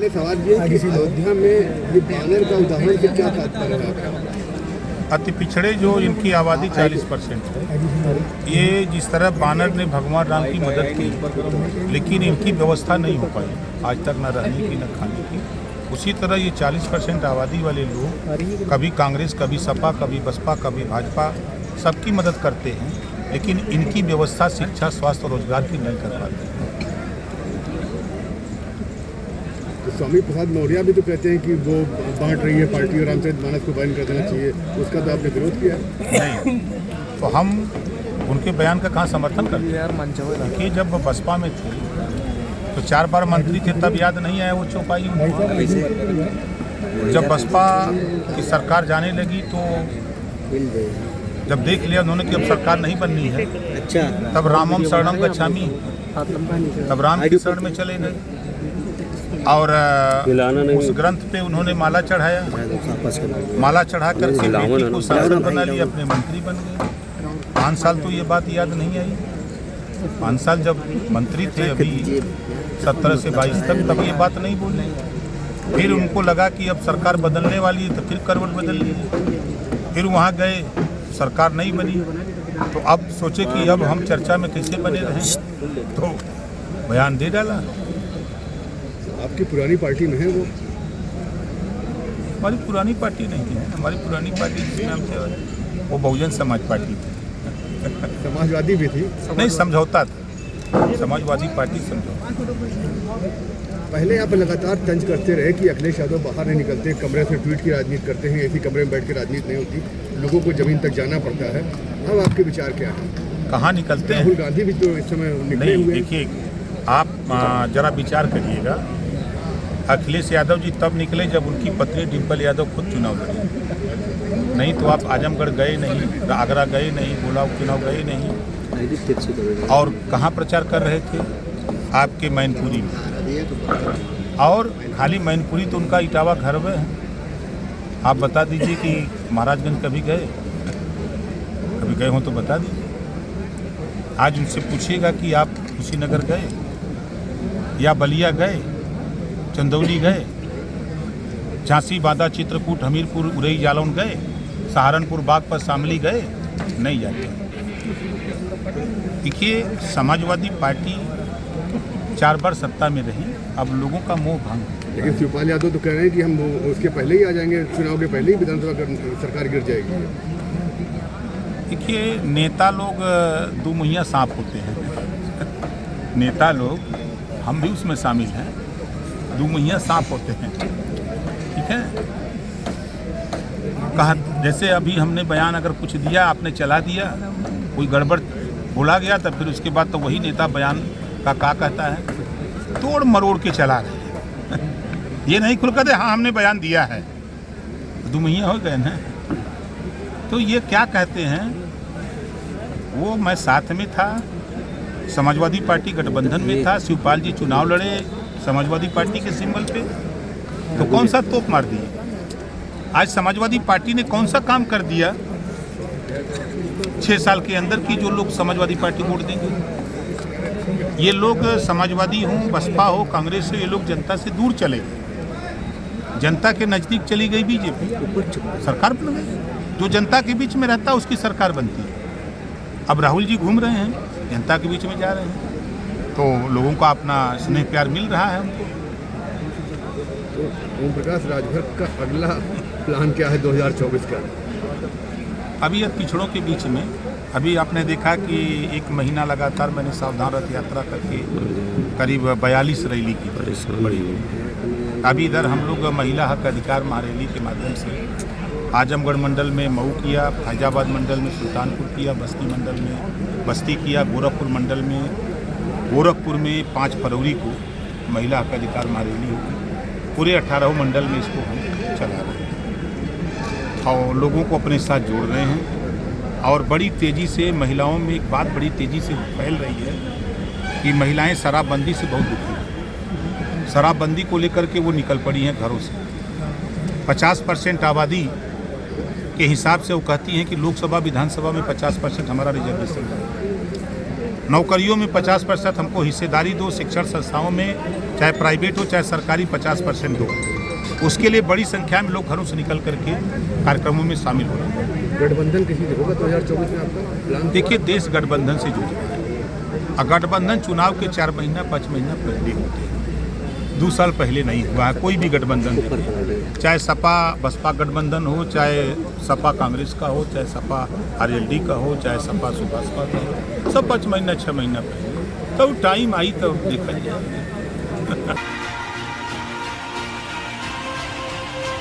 सवाल ये है कि अयोध्या में ये बैनर का उदाहरण से क्या तात्पर्य है? अति पिछड़े जो इनकी आबादी 40% है, ये जिस तरह बानर ने भगवान राम की मदद की, लेकिन इनकी व्यवस्था नहीं हो पाई आज तक, न रहने की न खाने की। उसी तरह ये 40% आबादी वाले लोग कभी कांग्रेस, कभी सपा, कभी बसपा, कभी भाजपा, सबकी मदद करते हैं, लेकिन इनकी व्यवस्था शिक्षा, स्वास्थ्य और रोजगार की नहीं कर पाते हैं। तो स्वामी प्रसाद मौर्य भी तो कहते हैं कि वो बांट रही है पार्टी और रामचरितमानस को बैन कर देना चाहिए, उसका तो आपने विरोध किया? नहीं, तो हम उनके बयान का कहाँ समर्थन करते हैं? कि जब वो बसपा में थे तो 4 बार मंत्री थे, तब याद नहीं आया वो चौपाई उनको। जब बसपा की सरकार जाने लगी तो जब देख लिया उन्होंने कि अब सरकार नहीं बननी है, तब रामम शरणम गच्छामि, तब राम की शरण में चले गए और उस ग्रंथ पे उन्होंने माला चढ़ाया, माला चढ़ा करके बेटी को सांसद बना लिया, अपने मंत्री बन गए। 5 साल तो ये बात याद नहीं आई। 5 साल जब मंत्री थे अभी 17 से 22 तक, तब ये बात नहीं बोली। फिर उनको लगा कि अब सरकार बदलने वाली है, तो फिर करवट बदल ली। फिर वहाँ गए, सरकार नहीं बनी, तो अब सोचे कि अब हम चर्चा में कैसे बने रहें, तो बयान दे डाला। आपकी पुरानी पार्टी में है वो? हमारी पुरानी पार्टी नहीं है, हमारी पुरानी पार्टी जिस नाम से वो बहुजन समाज पार्टी थी। समाजवादी भी थी? नहीं, समझौता था, समाजवादी पार्टी समझौता। पहले आप लगातार तंज करते रहे कि अखिलेश यादव बाहर नहीं निकलते, कमरे से ट्वीट की राजनीति करते हैं, ऐसी कमरे में बैठ के राजनीति नहीं होती, लोगों को जमीन तक जाना पड़ता है। अब आपके विचार क्या है? कहाँ निकलते हैं? राहुल गांधी भी तो इस समय निकले हुए। देखिए, आप जरा विचार करिएगा, अखिलेश यादव जी तब निकले जब उनकी पत्नी डिम्पल यादव खुद चुनाव लड़ी। नहीं तो आप आजमगढ़ गए नहीं, आगरा गए नहीं, गोला चुनाव गए नहीं। और कहाँ प्रचार कर रहे थे? आपके मैनपुरी में, और खाली मैनपुरी तो उनका इटावा घर में है। आप बता दीजिए कि महाराजगंज कभी गए हों तो बता दीजिए। आज उनसे पूछिएगा कि आप कुशीनगर गए या बलिया गए, चंदौली गए, झांसी, बांदा, चित्रकूट, हमीरपुर, उरई, जालौन गए, सहारनपुर, बागपत, शामली गए? नहीं जाते। देखिए, समाजवादी पार्टी 4 बार सत्ता में रही, अब लोगों का मोह भंग। लेकिन शिवपाल यादव तो कह रहे हैं कि हम उसके पहले ही आ जाएंगे, चुनाव के पहले ही विधानसभा सरकार गिर जाएगी। देखिए, नेता लोग 2 मुहैया सांप होते हैं। नेता लोग, हम भी उसमें शामिल हैं, 2 मुहैया सांप होते हैं। ठीक है, कहा जैसे अभी हमने बयान अगर कुछ दिया, आपने चला दिया, कोई गड़बड़ बोला गया, तब फिर उसके बाद तो वही नेता बयान का क्या कहता है, तोड़ मरोड़ के चला रहे हैं। ये नहीं खुल कर दे हाँ हमने बयान दिया है, 2 मुहैया हो गए ना। तो ये क्या कहते हैं, वो मैं साथ में था, समाजवादी पार्टी गठबंधन में था, शिवपाल जी चुनाव लड़े समाजवादी पार्टी के सिंबल पे, तो कौन सा तोप मार दिए? आज समाजवादी पार्टी ने कौन सा काम कर दिया 6 साल के अंदर की जो लोग समाजवादी पार्टी वोट देंगे? ये लोग समाजवादी हों, बसपा हो, कांग्रेस हो, ये लोग जनता से दूर चले गए, जनता के नज़दीक चली गई बीजेपी, सरकार बन गई। जो जनता के बीच में रहता है उसकी सरकार बनती है। अब राहुल जी घूम रहे हैं, जनता के बीच में जा रहे हैं, तो लोगों का अपना स्नेह प्यार मिल रहा है हमको। तो ओम प्रकाश राजभर का अगला प्लान क्या है 2024 का? अभी अब पिछड़ों के बीच में, अभी आपने देखा कि 1 महीना लगातार मैंने सावधान रथ यात्रा करके करीब 42 रैली की बड़ी। अभी इधर हम लोग महिला हक अधिकार महारैली के माध्यम से आजमगढ़ मंडल में मऊ किया, फैजाबाद मंडल में सुल्तानपुर किया, बस्ती मंडल में बस्ती किया, गोरखपुर मंडल में, गोरखपुर में 5 फरवरी को महिला हक अधिकार महारैली होगी। पूरे 18 मंडल में इसको हम चला रहे हैं और लोगों को अपने साथ जोड़ रहे हैं। और बड़ी तेज़ी से महिलाओं में एक बात बड़ी तेज़ी से फैल रही है कि महिलाएं शराबबंदी से बहुत दुखी हैं। शराबबंदी को लेकर के वो निकल पड़ी हैं घरों से। 50% आबादी के हिसाब से वो कहती हैं कि लोकसभा विधानसभा में 50% हमारा रिजर्वेशन है। नौकरियों में 50% हमको हिस्सेदारी दो, शिक्षण संस्थाओं में चाहे प्राइवेट हो चाहे सरकारी 50% दो। उसके लिए बड़ी संख्या में लोग घरों से निकल करके कार्यक्रमों में शामिल हो रहे हैं। गठबंधन किसी से होगा 2024 में आपका प्लान? देखिए, देश गठबंधन से जुड़ रहा है और गठबंधन चुनाव के 4 महीना 5 महीना पहले होते हैं, 2 साल पहले नहीं हुआ है कोई भी गठबंधन। चाहे सपा बसपा गठबंधन हो, चाहे सपा कांग्रेस का हो, चाहे सपा आरएलडी का हो, चाहे सपा सुभाषपा का हो, सब 5 महीना 6 महीना पहले। तो टाइम आई तो देखा जाए।